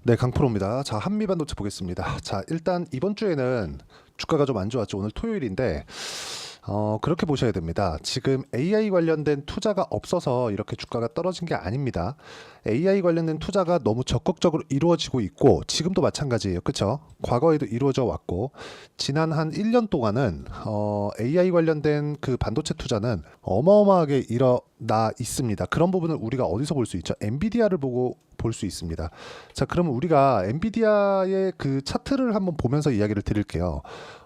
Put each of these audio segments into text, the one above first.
네, 강프로입니다. 자, 한미반도체 보겠습니다. 자, 일단 이번 주에는 주가가 좀 안 좋았죠. 오늘 토요일인데, 그렇게 보셔야 됩니다. 지금 AI 관련된 투자가 없어서 이렇게 주가가 떨어진 게 아닙니다. AI 관련된 투자가 너무 적극적으로 이루어지고 있고, 지금도 마찬가지예요. 그쵸? 과거에도 이루어져 왔고, 지난 한 1년 동안은, AI 관련된 그 반도체 투자는 어마어마하게 일어나 있습니다. 그런 부분을 우리가 어디서 볼 수 있죠? 엔비디아를 보고 볼 수 있습니다. 자, 그러면 우리가 엔비디아의 그 차트를 한번 보면서 이야기를 드릴게요.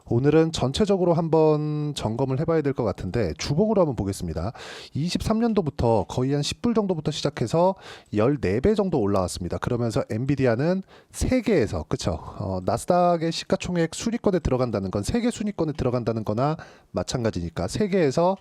오늘은 전체적으로 한번 점검을 해봐야 될 것 같은데 주봉으로 한번 보겠습니다. 23년도부터 거의 한 10불 정도부터 시작해서 14배 정도 올라왔습니다. 그러면서 엔비디아는 세계에서 그쵸? 나스닥의 시가총액 순위권에 들어간다는 건 세계 순위권에 들어간다는 거나 마찬가지니까 세계에서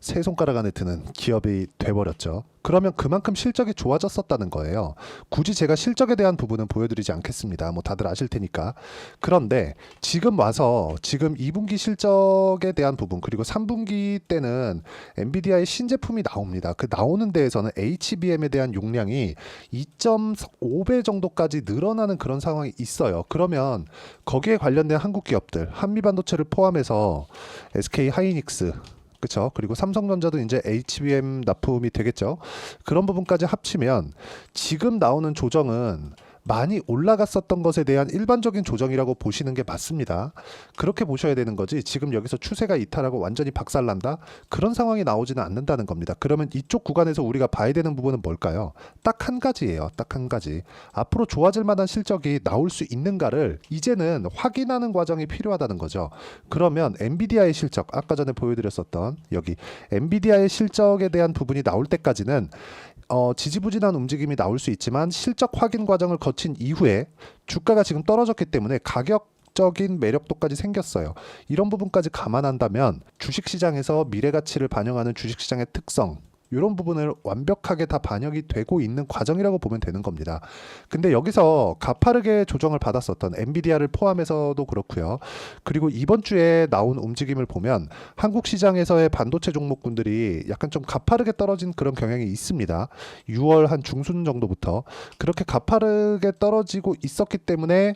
세 손가락 안에 드는 기업이 돼버렸죠. 그러면 그만큼 실적이 좋아졌었다는 거예요. 굳이 제가 실적에 대한 부분은 보여드리지 않겠습니다. 뭐 다들 아실 테니까. 그런데 지금 와서 지금 2분기 실적에 대한 부분 그리고 3분기 때는 엔비디아의 신제품이 나옵니다. 그 나오는 데에서는 HBM에 대한 용량이 2.5배 정도까지 늘어나는 그런 상황이 있어요. 그러면 거기에 관련된 한국 기업들, 한미반도체를 포함해서 SK 하이닉스 그쵸. 그리고 삼성전자도 이제 HBM 납품이 되겠죠. 그런 부분까지 합치면 지금 나오는 조정은 많이 올라갔었던 것에 대한 일반적인 조정이라고 보시는 게 맞습니다. 그렇게 보셔야 되는 거지. 지금 여기서 추세가 이탈하고 완전히 박살난다? 그런 상황이 나오지는 않는다는 겁니다. 그러면 이쪽 구간에서 우리가 봐야 되는 부분은 뭘까요? 딱 한 가지예요. 딱 한 가지. 앞으로 좋아질 만한 실적이 나올 수 있는가를 이제는 확인하는 과정이 필요하다는 거죠. 그러면 엔비디아의 실적, 아까 전에 보여드렸었던 여기 엔비디아의 실적에 대한 부분이 나올 때까지는 지지부진한 움직임이 나올 수 있지만 실적 확인 과정을 거친 이후에 주가가 지금 떨어졌기 때문에 가격적인 매력도까지 생겼어요. 이런 부분까지 감안한다면 주식시장에서 미래가치를 반영하는 주식시장의 특성 이런 부분을 완벽하게 다 반영이 되고 있는 과정이라고 보면 되는 겁니다. 근데 여기서 가파르게 조정을 받았었던 엔비디아를 포함해서도 그렇고요. 그리고 이번 주에 나온 움직임을 보면 한국 시장에서의 반도체 종목군들이 약간 좀 가파르게 떨어진 그런 경향이 있습니다. 6월 한 중순 정도부터 그렇게 가파르게 떨어지고 있었기 때문에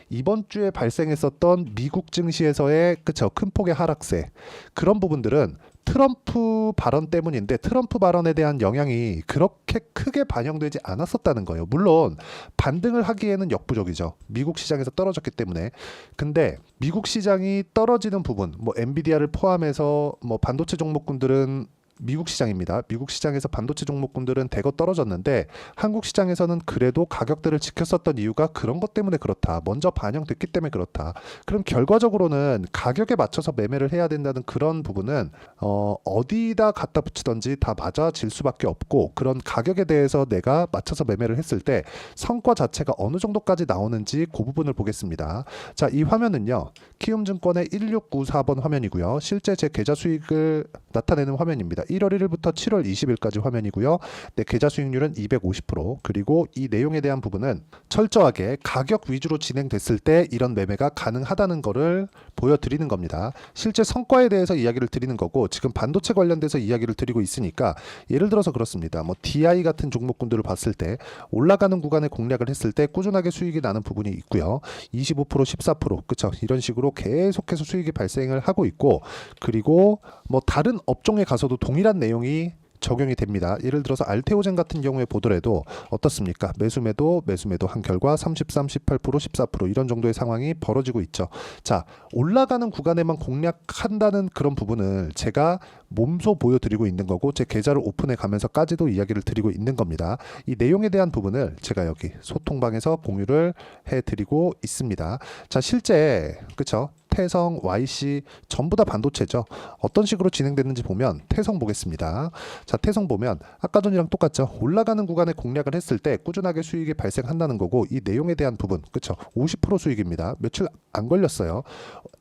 이번 주에 발생했었던 미국 증시에서의 그쵸 큰 폭의 하락세 그런 부분들은 트럼프 발언 때문인데 트럼프 발언에 대한 영향이 그렇게 크게 반영되지 않았었다는 거예요. 물론 반등을 하기에는 역부족이죠. 미국 시장에서 떨어졌기 때문에. 근데 미국 시장이 떨어지는 부분, 뭐 엔비디아를 포함해서 뭐 반도체 종목군들은 미국 시장입니다. 미국 시장에서 반도체 종목군들은 대거 떨어졌는데 한국 시장에서는 그래도 가격대를 지켰었던 이유가 그런 것 때문에 그렇다. 먼저 반영됐기 때문에 그렇다. 그럼 결과적으로는 가격에 맞춰서 매매를 해야 된다는 그런 부분은 어디다 갖다 붙이든지 다 맞아질 수밖에 없고 그런 가격에 대해서 내가 맞춰서 매매를 했을 때 성과 자체가 어느 정도까지 나오는지 그 부분을 보겠습니다. 자, 이 화면은요. 키움증권의 1694번 화면이고요. 실제 제 계좌 수익을 나타내는 화면입니다. 1월 1일부터 7월 20일까지 화면이고요. 네, 계좌 수익률은 250%. 그리고 이 내용에 대한 부분은 철저하게 가격 위주로 진행됐을 때 이런 매매가 가능하다는 거를 보여드리는 겁니다. 실제 성과에 대해서 이야기를 드리는 거고 지금 반도체 관련돼서 이야기를 드리고 있으니까 예를 들어서 그렇습니다. 뭐 DI 같은 종목군들을 봤을 때 올라가는 구간에 공략을 했을 때 꾸준하게 수익이 나는 부분이 있고요. 25% 14% 그쵸 이런 식으로 계속해서 수익이 발생을 하고 있고 그리고 뭐 다른 업종에 가서도 동일한 내용이 적용이 됩니다. 예를 들어서 알테오젠 같은 경우에 보더라도 어떻습니까? 매수매도 한 결과 33, 18%, 14% 이런 정도의 상황이 벌어지고 있죠. 자, 올라가는 구간에만 공략한다는 그런 부분을 제가 몸소 보여드리고 있는 거고 제 계좌를 오픈해 가면서까지도 이야기를 드리고 있는 겁니다. 이 내용에 대한 부분을 제가 여기 소통방에서 공유를 해드리고 있습니다. 자, 실제 그쵸? 태성, YC 전부 다 반도체죠. 어떤 식으로 진행됐는지 보면 태성 보겠습니다. 자, 태성 보면 아까 전이랑 똑같죠. 올라가는 구간에 공략을 했을 때 꾸준하게 수익이 발생한다는 거고 이 내용에 대한 부분 그쵸? 50% 수익입니다. 며칠 안 걸렸어요.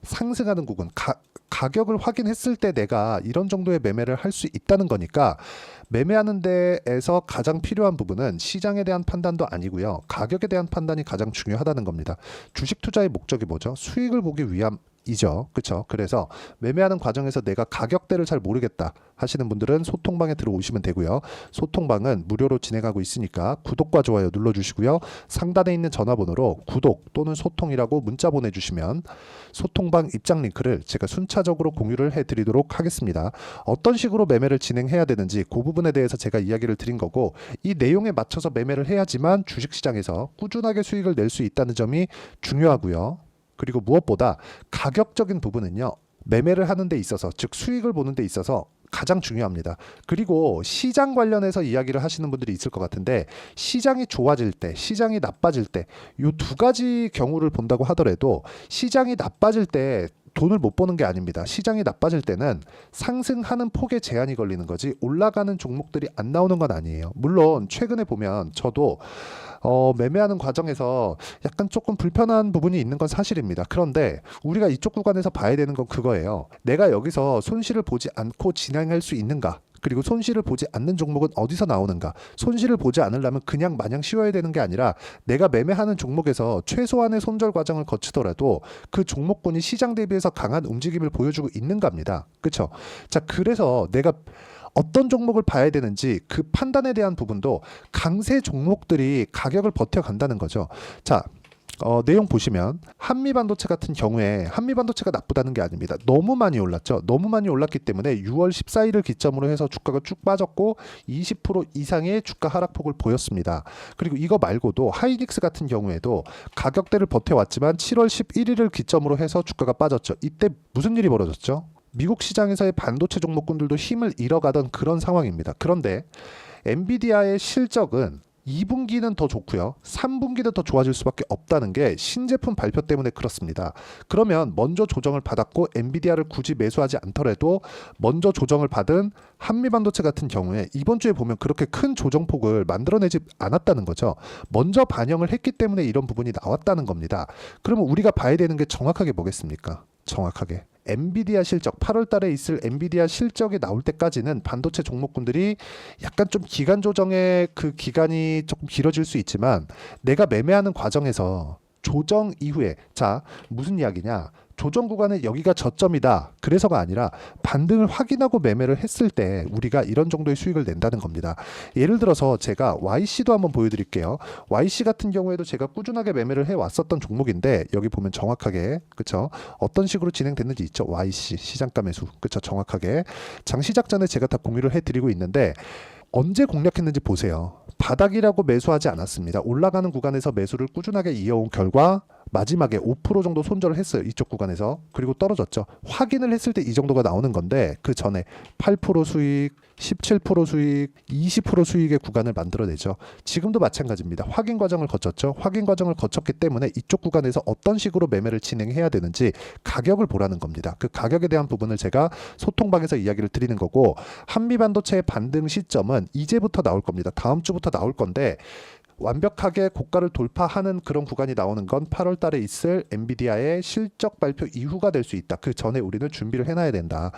상승하는 구간 가격을 확인했을 때 내가 이런 정도의 매매를 할 수 있다는 거니까 매매하는 데에서 가장 필요한 부분은 시장에 대한 판단도 아니고요. 가격에 대한 판단이 가장 중요하다는 겁니다. 주식 투자의 목적이 뭐죠? 수익을 보기 위함 이죠. 그렇죠? 그래서 매매하는 과정에서 내가 가격대를 잘 모르겠다 하시는 분들은 소통방에 들어오시면 되고요. 소통방은 무료로 진행하고 있으니까 구독과 좋아요 눌러주시고요. 상단에 있는 전화번호로 구독 또는 소통이라고 문자 보내주시면 소통방 입장 링크를 제가 순차적으로 공유를 해드리도록 하겠습니다. 어떤 식으로 매매를 진행해야 되는지 그 부분에 대해서 제가 이야기를 드린 거고, 이 내용에 맞춰서 매매를 해야지만 주식시장에서 꾸준하게 수익을 낼 수 있다는 점이 중요하고요. 그리고 무엇보다 가격적인 부분은요, 매매를 하는 데 있어서, 즉 수익을 보는 데 있어서 가장 중요합니다. 그리고 시장 관련해서 이야기를 하시는 분들이 있을 것 같은데, 시장이 좋아질 때, 시장이 나빠질 때, 이 두 가지 경우를 본다고 하더라도 시장이 나빠질 때 돈을 못 버는 게 아닙니다. 시장이 나빠질 때는 상승하는 폭에 제한이 걸리는 거지 올라가는 종목들이 안 나오는 건 아니에요. 물론 최근에 보면 저도 매매하는 과정에서 약간 조금 불편한 부분이 있는 건 사실입니다. 그런데 우리가 이쪽 구간에서 봐야 되는 건 그거예요. 내가 여기서 손실을 보지 않고 진행할 수 있는가? 그리고 손실을 보지 않는 종목은 어디서 나오는가? 손실을 보지 않으려면 그냥 마냥 쉬어야 되는 게 아니라 내가 매매하는 종목에서 최소한의 손절 과정을 거치더라도 그 종목군이 시장 대비해서 강한 움직임을 보여주고 있는가입니다. 그렇죠? 자, 그래서 내가 어떤 종목을 봐야 되는지 그 판단에 대한 부분도 강세 종목들이 가격을 버텨간다는 거죠. 자, 내용 보시면 한미반도체 같은 경우에, 한미반도체가 나쁘다는 게 아닙니다. 너무 많이 올랐죠. 너무 많이 올랐기 때문에 6월 14일을 기점으로 해서 주가가 쭉 빠졌고 20% 이상의 주가 하락폭을 보였습니다. 그리고 이거 말고도 하이닉스 같은 경우에도 가격대를 버텨왔지만 7월 11일을 기점으로 해서 주가가 빠졌죠. 이때 무슨 일이 벌어졌죠? 미국 시장에서의 반도체 종목군들도 힘을 잃어가던 그런 상황입니다. 그런데 엔비디아의 실적은 2분기는 더 좋고요. 3분기는 더 좋아질 수밖에 없다는 게 신제품 발표 때문에 그렇습니다. 그러면 먼저 조정을 받았고 엔비디아를 굳이 매수하지 않더라도 먼저 조정을 받은 한미반도체 같은 경우에 이번 주에 보면 그렇게 큰 조정폭을 만들어내지 않았다는 거죠. 먼저 반영을 했기 때문에 이런 부분이 나왔다는 겁니다. 그러면 우리가 봐야 되는 게 정확하게 뭐겠습니까? 정확하게 엔비디아 실적, 8월 달에 있을 엔비디아 실적이 나올 때까지는 반도체 종목군들이 약간 좀 기간 조정의 그 기간이 조금 길어질 수 있지만, 내가 매매하는 과정에서 조정 이후에, 자, 무슨 이야기냐? 조정 구간에 여기가 저점이다. 그래서가 아니라 반등을 확인하고 매매를 했을 때 우리가 이런 정도의 수익을 낸다는 겁니다. 예를 들어서 제가 YC도 한번 보여드릴게요. YC 같은 경우에도 제가 꾸준하게 매매를 해왔었던 종목인데, 여기 보면 정확하게, 그쵸? 어떤 식으로 진행됐는지 있죠? YC 시장가 매수, 그쵸? 정확하게 장 시작 전에 제가 다 공유를 해드리고 있는데, 언제 공략했는지 보세요. 바닥이라고 매수하지 않았습니다. 올라가는 구간에서 매수를 꾸준하게 이어온 결과 마지막에 5% 정도 손절을 했어요. 이쪽 구간에서. 그리고 떨어졌죠. 확인을 했을 때 이 정도가 나오는 건데, 그 전에 8% 수익, 17% 수익, 20% 수익의 구간을 만들어내죠. 지금도 마찬가지입니다. 확인 과정을 거쳤죠. 확인 과정을 거쳤기 때문에 이쪽 구간에서 어떤 식으로 매매를 진행해야 되는지 가격을 보라는 겁니다. 그 가격에 대한 부분을 제가 소통방에서 이야기를 드리는 거고, 한미반도체의 반등 시점은 이제부터 나올 겁니다. 다음 주부터 나올 건데, 완벽하게 고가를 돌파하는 그런 구간이 나오는 건 8월 달에 있을 엔비디아의 실적 발표 이후가 될 수 있다. 그 전에 우리는 준비를 해놔야 된다.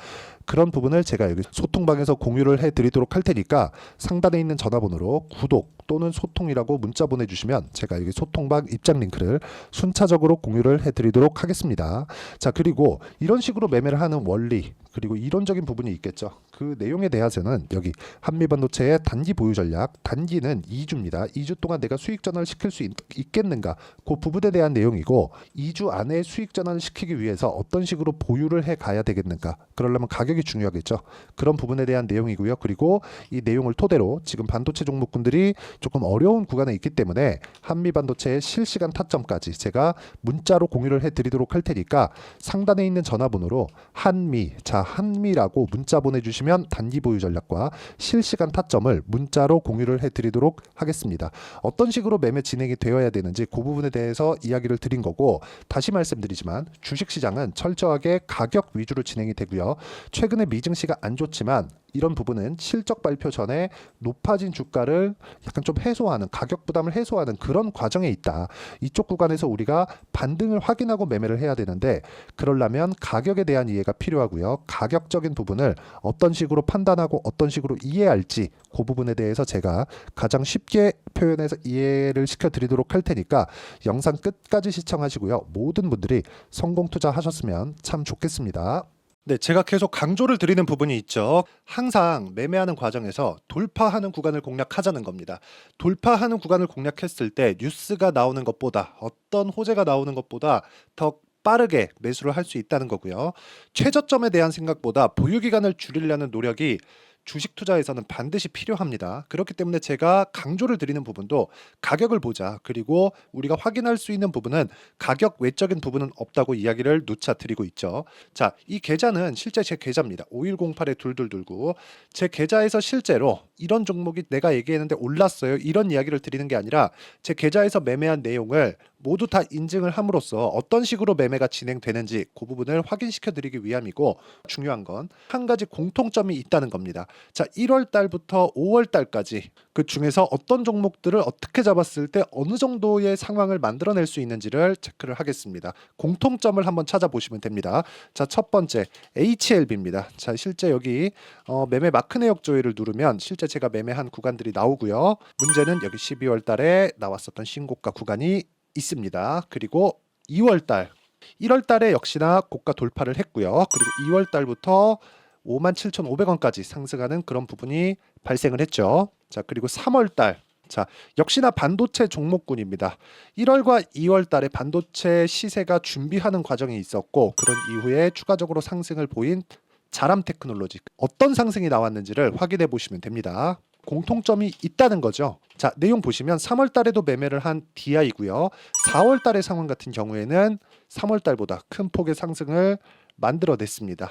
그런 부분을 제가 여기 소통방에서 공유를 해드리도록 할 테니까 상단에 있는 전화번호로 구독 또는 소통이라고 문자 보내주시면 제가 여기 소통방 입장 링크를 순차적으로 공유를 해드리도록 하겠습니다. 자, 그리고 이런 식으로 매매를 하는 원리, 그리고 이론적인 부분이 있겠죠. 그 내용에 대해서는 여기 한미반도체의 단기 보유 전략, 단기는 2주입니다. 2주 동안 내가 수익 전환을 시킬 수 있겠는가, 그 부분에 대한 내용이고, 2주 안에 수익 전환을 시키기 위해서 어떤 식으로 보유를 해 가야 되겠는가, 그러려면 가격이 중요하겠죠. 그런 부분에 대한 내용이고요. 그리고 이 내용을 토대로 지금 반도체 종목군들이 조금 어려운 구간에 있기 때문에 한미반도체의 실시간 타점까지 제가 문자로 공유를 해드리도록 할 테니까 상단에 있는 전화번호로 한미라고 문자 보내주시면 단기 보유 전략과 실시간 타점을 문자로 공유를 해드리도록 하겠습니다. 어떤 식으로 매매 진행이 되어야 되는지 그 부분에 대해서 이야기를 드린 거고, 다시 말씀드리지만 주식시장은 철저하게 가격 위주로 진행이 되고요. 최근에 미증시가 안 좋지만 이런 부분은 실적 발표 전에 높아진 주가를 약간 좀 해소하는, 가격 부담을 해소하는 그런 과정에 있다. 이쪽 구간에서 우리가 반등을 확인하고 매매를 해야 되는데, 그러려면 가격에 대한 이해가 필요하고요. 가격적인 부분을 어떤 식으로 판단하고 어떤 식으로 이해할지, 그 부분에 대해서 제가 가장 쉽게 표현해서 이해를 시켜드리도록 할 테니까 영상 끝까지 시청하시고요. 모든 분들이 성공 투자하셨으면 참 좋겠습니다. 네, 제가 계속 강조를 드리는 부분이 있죠. 항상 매매하는 과정에서 돌파하는 구간을 공략하자는 겁니다. 돌파하는 구간을 공략했을 때 뉴스가 나오는 것보다, 어떤 호재가 나오는 것보다 더 빠르게 매수를 할 수 있다는 거고요. 최저점에 대한 생각보다 보유기간을 줄이려는 노력이 주식 투자에서는 반드시 필요합니다. 그렇기 때문에 제가 강조를 드리는 부분도 가격을 보자. 그리고 우리가 확인할 수 있는 부분은 가격 외적인 부분은 없다고 이야기를 누차 드리고 있죠. 자, 이 계좌는 실제 제 계좌입니다. 5108-2229. 제 계좌에서 실제로 이런 종목이 내가 얘기했는데 올랐어요. 이런 이야기를 드리는 게 아니라 제 계좌에서 매매한 내용을 모두 다 인증을 함으로써 어떤 식으로 매매가 진행되는지 그 부분을 확인시켜 드리기 위함이고, 중요한 건 한 가지 공통점이 있다는 겁니다. 자, 1월 달부터 5월 달까지 그 중에서 어떤 종목들을 어떻게 잡았을 때 어느 정도의 상황을 만들어낼 수 있는지를 체크를 하겠습니다. 공통점을 한번 찾아보시면 됩니다. 자, 첫 번째 HLB입니다. 자, 실제 여기 매매 마크 내역 조회를 누르면 실제 제가 매매한 구간들이 나오고요. 문제는 여기 12월 달에 나왔었던 신고가 구간이 있습니다. 그리고 2월 달, 1월 달에 역시나 고가 돌파를 했고요. 그리고 2월 달부터 57,500원까지 상승하는 그런 부분이 발생을 했죠. 자, 그리고 3월 달, 자, 역시나 반도체 종목군입니다. 1월과 2월 달에 반도체 시세가 준비하는 과정이 있었고, 그런 이후에 추가적으로 상승을 보인 자람 테크놀로지, 어떤 상승이 나왔는지를 확인해 보시면 됩니다. 공통점이 있다는 거죠. 자, 내용 보시면 3월 달에도 매매를 한 DI고요. 4월 달의 상황 같은 경우에는 3월 달보다 큰 폭의 상승을 만들어냈습니다.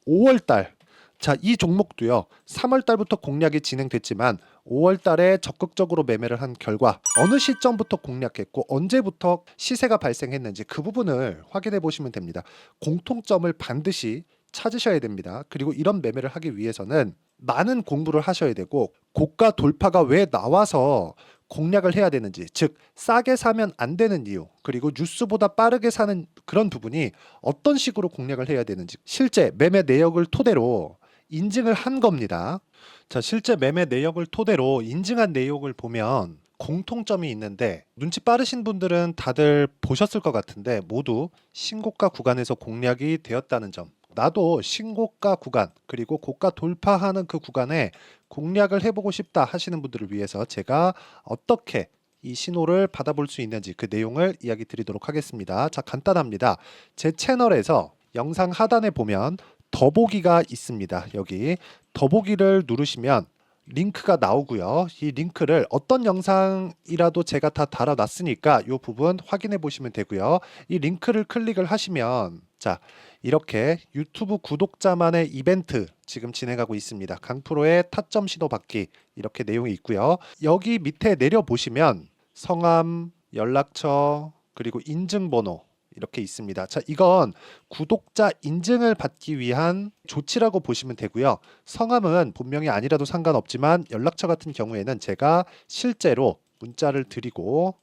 5월 달, 자, 이 종목도요. 3월 달부터 공략이 진행됐지만 5월 달에 적극적으로 매매를 한 결과 어느 시점부터 공략했고 언제부터 시세가 발생했는지 그 부분을 확인해 보시면 됩니다. 공통점을 반드시 찾으셔야 됩니다. 그리고 이런 매매를 하기 위해서는 많은 공부를 하셔야 되고, 고가 돌파가 왜 나와서 공략을 해야 되는지, 즉 싸게 사면 안 되는 이유, 그리고 뉴스보다 빠르게 사는 그런 부분이 어떤 식으로 공략을 해야 되는지 실제 매매 내역을 토대로 인증을 한 겁니다. 자, 실제 매매 내역을 토대로 인증한 내용을 보면 공통점이 있는데, 눈치 빠르신 분들은 다들 보셨을 것 같은데 모두 신고가 구간에서 공략이 되었다는 점, 나도 신고가 구간 그리고 고가 돌파하는 그 구간에 공략을 해보고 싶다 하시는 분들을 위해서 제가 어떻게 이 신호를 받아볼 수 있는지 그 내용을 이야기 드리도록 하겠습니다. 자, 간단합니다. 제 채널에서 영상 하단에 보면 더보기가 있습니다. 여기 더보기를 누르시면 링크가 나오고요. 이 링크를 어떤 영상이라도 제가 다 달아놨으니까 이 부분 확인해 보시면 되고요. 이 링크를 클릭을 하시면, 자, 이렇게 유튜브 구독자만의 이벤트 지금 진행하고 있습니다. 강프로의 타점 신호 받기, 이렇게 내용이 있고요. 여기 밑에 내려 보시면 성함, 연락처, 그리고 인증번호 이렇게 있습니다. 자, 이건 구독자 인증을 받기 위한 조치라고 보시면 되고요. 성함은 본명이 아니라도 상관없지만 연락처 같은 경우에는 제가 실제로 문자를 드리고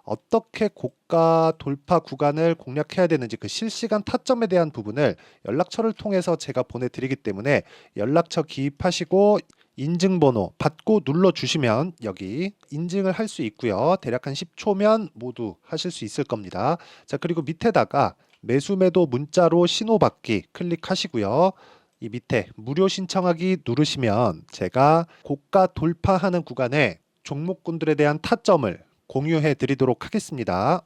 어떻게 고가 돌파 구간을 공략해야 되는지 그 실시간 타점에 대한 부분을 연락처를 통해서 제가 보내드리기 때문에 연락처 기입하시고 인증번호 받고 눌러주시면 여기 인증을 할 수 있고요. 대략 한 10초면 모두 하실 수 있을 겁니다. 자, 그리고 밑에다가 매수 매도 문자로 신호받기 클릭하시고요. 이 밑에 무료 신청하기 누르시면 제가 고가 돌파하는 구간에 종목군들에 대한 타점을 공유해 드리도록 하겠습니다.